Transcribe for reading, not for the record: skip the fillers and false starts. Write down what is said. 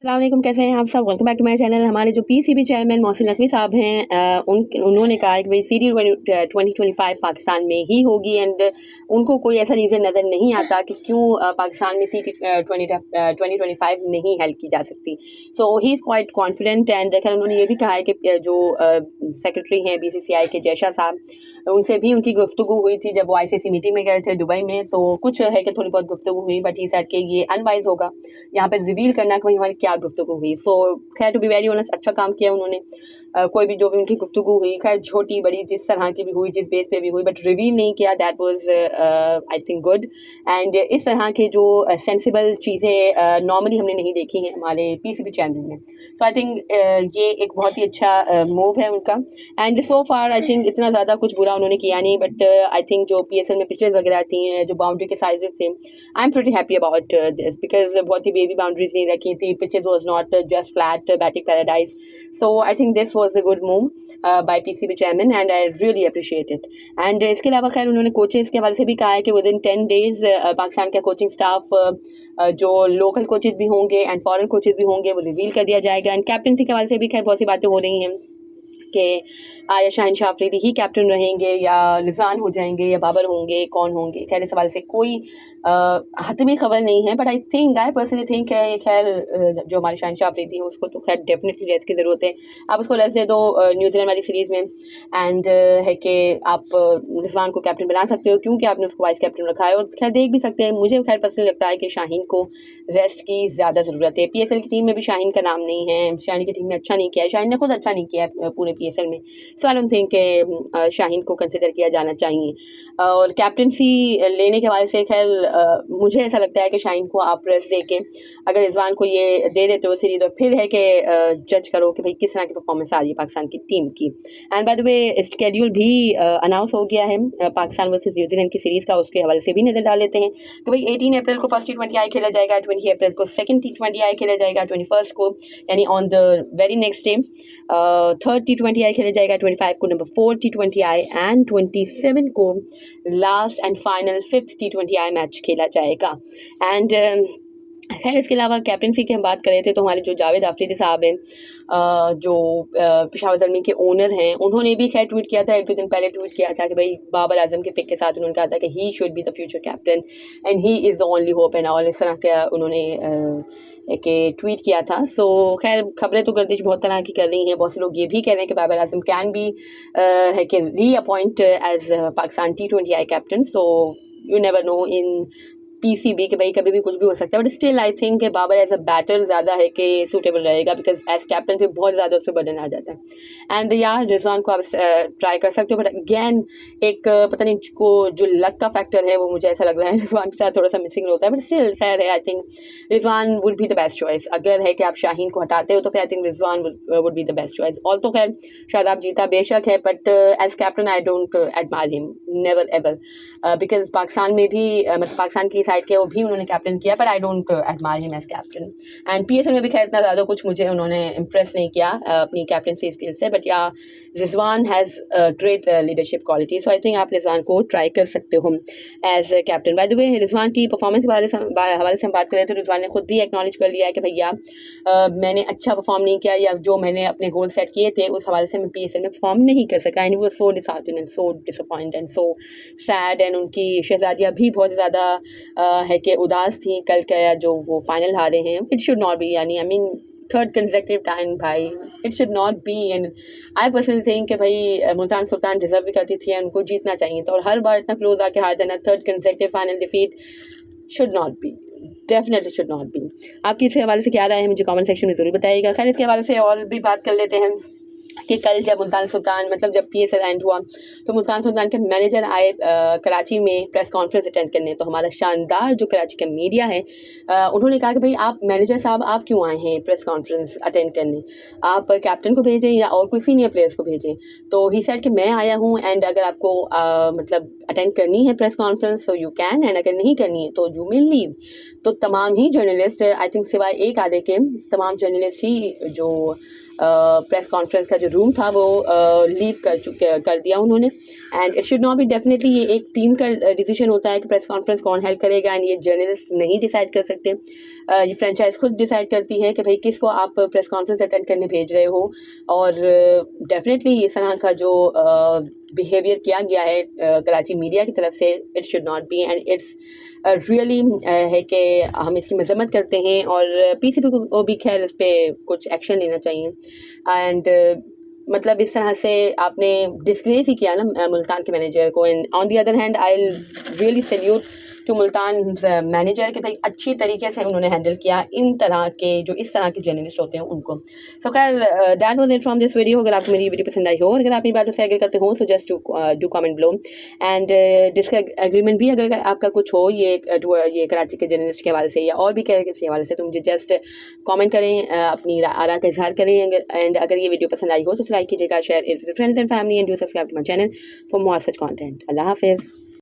अस्सलाम वालेकुम, कैसे हैं आप सब? Welcome back to my channel. हमारे जो पीसीबी चेयरमैन मोहसिन नकवी साहब हैं, उन्होंने कहा है कि भाई सीरी 2025 पाकिस्तान में ही होगी एंड उनको कोई ऐसा रीज़न नज़र नहीं आता कि क्यों पाकिस्तान में सीटी 2025 नहीं हेल्प की जा सकती। So he is quite confident and खैर उन्होंने ये भी कहा है कि जो सेक्रेटरी हैं बीसीसीआई के जयशा साहब, उनसे भी उनकी गुफ्तगू हुई थी जब वो आईसीसी मीटिंग में गए थे दुबई में, तो कुछ है कि थोड़ी बहुत गुफ्तगू हुई, बट ही सेड कि ये अनवाइज होगा यहाँ पे रिवील करना कि भाई हमारी क्या गुफ्तगू हुई। सो खैर टू बी वेरी ऑनेस्ट अच्छा काम किया उन्होंने। कोई भी जो भी उनकी गुफ्तगू हुई, खैर छोटी बड़ी जिस तरह की भी हुई, जिस बेस पे भी हुई, बट रिवील नहीं किया। That was I think good. And इस तरह के जो सेंसिबल चीज़ें नॉर्मली हमने नहीं देखी हैं हमारे पीसीबी चैनल में। सो आई थिंक ये एक बहुत ही अच्छा मूव है उनका। And so far I think इतना ज़्यादा कुछ बुरा उन्होंने किया नहीं, बट आई थिंक जो पीएसएल में पिचेस वगैरह आती हैं, जो बाउंड्री के साइजेस थे, I am pretty happy about this because बहुत ही बेबी बाउंड्रीज नहीं रखी थी। Pitches was not just flat batting paradise. So I think this was a good move by PCB chairman and I really appreciate it. And इसके अलावा खैर उन्होंने coaches के हवाले से भी कहा है कि विद इन 10 डेज पाकिस्तान का कोचिंग स्टाफ जो लोकल कोचेस भी होंगे एंड फॉरेन कोचेस भी होंगे वो रिवील कर दिया जाएगा। एंड कैप्टनसी के हवाले से भी खैर बहुत सी बातें हो रही हैं कि आया शाहीन शाह अफरीदी ही कैप्टन रहेंगे या रिजवान हो जाएंगे या बाबर होंगे, कौन होंगे। खैर इस हवाले से कोई हतमी खबर नहीं है, बट आई पर्सनली थिंक खैर जो हमारे शाहीन शाह अफरीदी हैं उसको तो खैर डेफिनेटली रेस्ट की ज़रूरत है। आप उसको रेस्ट दे दो न्यूजीलैंड वाली सीरीज़ में। एंड है कि आप रिजवान को कैप्टन बना सकते हो क्योंकि आपने उसको वाइस कैप्टन रखा है। और खैर देख भी सकते हैं, मुझे खैर पर्सनली लगता है कि शाहीन को रेस्ट की ज़्यादा ज़रूरत है। पीएसएल की टीम में भी शाहीन का नाम नहीं है, शाहीन की टीम में अच्छा नहीं किया है, शाहीन ने खुद अच्छा नहीं किया है पूरे पीएसएल में। सो आई डोंट थिंक शाहीन को कंसिडर किया जाना चाहिए। और कैप्टनसी लेने के हवाले से खैर मुझे ऐसा लगता है कि शाहीन को आप रेस्ट दे के अगर रिजवान को ये दे देते हो सीरीज़, और फिर है कि जज करो कि भाई किस तरह की परफॉर्मेंस आ रही है पाकिस्तान की टीम की। And bye the way schedule भी अनाउंस हो गया है पाकिस्तान वर्सेस न्यूजीलैंड की सीरीज़ का, उसके हवाले से भी नज़र डाल लेते हैं कि भाई 18 अप्रैल को फर्स्ट T20I खेला जाएगा, 20 अप्रैल को सेकंड T20I खेला जाएगा, 21 को यानी on the very next day third T20I खेला जाएगा, 25 को नंबर 4 T20I एंड 27 को last and final 5th T20I match खेला जाएगा। एंड खैर इसके अलावा कैप्टनसी की हम बात कर रहे थे तो हमारे जो जावेद आफरीदी साहब हैं, जो पेशावर ज़ल्मी के ओनर हैं, उन्होंने भी खैर ट्वीट किया था, 1-2 दिन पहले ट्वीट किया था कि भाई बाबर आजम के पिक के साथ उन्होंने कहा था कि he should be the future captain and he is the only hope and all, इस तरह का उन्होंने एक ट्वीट किया था। सो खैर खबरें तो गर्दिश बहुत तरह की कर रही हैं। बहुत से लोग ये भी कह रहे हैं कि बाबर आजम कैन बी है कि reappoint as Pakistan T20I captain. So you never know in PCB के भाई कभी भी कुछ भी हो सकता है, but still I think Babar as a batter ज़्यादा है कि सूटेबल रहेगा बिकॉज एज कैप्टन पे बहुत ज़्यादा उस पर बर्डन आ जाता है। एंड यार रिजवान को आप ट्राई कर सकते हो, बट अगेन एक पता नहीं को जो लक का फैक्टर है वो मुझे ऐसा लग रहा है रिजवान के साथ थोड़ा सा मिसिंग होता है, बट स्टिल खैर है। आई think Rizwan would be the best choice. अगर है कि आप शाहीन को हटाते हो तो फिर I think Rizwan would be the best choice. All तो खैर शादाब जीता बेशक है, but as captain I don't admire him, never ever, because Pakistan में भी मतलब पाकिस्तान की साइड के वो भी उन्होंने कैप्टन किया, but I don't admire him as captain. And PSL में भी खैर इतना ज़्यादा कुछ मुझे उन्होंने इम्प्रेस नहीं किया अपनी कैप्टनसी स्किल से, but yeah Rizwan has great leadership quality. So I think आप रिजवान को ट्राई कर सकते हो as captain. By the way Rizwan की परफॉर्मेंस के हवाले से हम बात करें तो रिजवान ने खुद भी एक्नॉलेज कर लिया है कि भैया मैंने अच्छा परफॉर्म नहीं किया, या जो मैंने अपने गोल सेट किए थे उस हवाले से मैं पीएसएल में परफॉर्म नहीं कर सका। एंड वो so disheartened and so disappointed and so sad. And उनकी शहजादियाँ भी बहुत ज़्यादा है कि उदास थी कल का जो वो फाइनल हारे हैं। इट शुड नॉट बी, यानी I mean third consecutive time भाई, it should not be. And I personally think कि भाई मुल्तान सुल्तान डिजर्व भी करती थी, उनको जीतना चाहिए था, और हर बार इतना क्लोज आके हार जाना, third consecutive final defeat should not B, definitely should not B. आपकी इसके हवाले से क्या राय है मुझे कमेंट सेक्शन में ज़रूर बताइएगा। खैर इसके हवाले से और भी बात कर लेते हैं कि कल जब मुल्तान सुल्तान मतलब जब पीएसएल एंड हुआ तो मुल्तान सुल्तान के मैनेजर आए कराची में प्रेस कॉन्फ्रेंस अटेंड करने। तो हमारा शानदार जो कराची का मीडिया है उन्होंने कहा कि भाई आप मैनेजर साहब आप क्यों आए हैं प्रेस कॉन्फ्रेंस अटेंड करने, आप कैप्टन को भेजें या और कोई सीनियर प्लेयर्स को भेजें। तो ही सेड कि मैं आया हूँ एंड अगर आपको मतलब अटेंड करनी है प्रेस कॉन्फ्रेंस तो यू कैन, एंड अगर नहीं करनी है तो यू विल लीव। तो तमाम ही जर्नलिस्ट आई थिंक सिवाय एक आधे के तमाम जर्नलिस्ट ही जो प्रेस कॉन्फ्रेंस का जो रूम था वो लीव कर दिया उन्होंने। And it should not B, definitely ये एक टीम का डिसीजन होता है कि प्रेस कॉन्फ्रेंस कौन हेल्प करेगा, एंड ये जर्नलिस्ट नहीं डिसाइड कर सकते। ये फ्रेंचाइज खुद डिसाइड करती है कि भाई किसको आप प्रेस कॉन्फ्रेंस अटेंड करने भेज रहे हो। और डेफिनेटली इस तरह का जो बिहेवियर किया गया है कराची मीडिया की तरफ से, it should not be, and it's really है कि हम इसकी मजम्मत करते हैं और पीसीबी को भी खैर इस पर कुछ एक्शन लेना चाहिए। एंड मतलब इस तरह से आपने डिस्ग्रेस ही किया ना मुल्तान के मैनेजर को। And on the other hand I really salute to Multan manager कि भाई अच्छी तरीके से उन्होंने हैंडल किया इन तरह के जो इस तरह के जर्नलिस्ट होते हैं उनको। सो खैर that was it from this video. अगर आपको मेरी वीडियो पसंद आई हो, अगर आप मेरी बातों से एग्री करते हो, so just do comment below. And जिसका एग्रीमेंट भी अगर आपका कुछ हो ये कराची के जर्नलिस्ट के हवाले से या और भी किसी हवाले से, तो मुझे जस्ट कमेंट करें, अपनी आरा का इजहार करें। एंड अगर ये वीडियो पसंद आई हो तो लाइक कीजिएगा, share it with friends and family, and do subscribe to my channel for more such content. अल्लाह हाफिज़।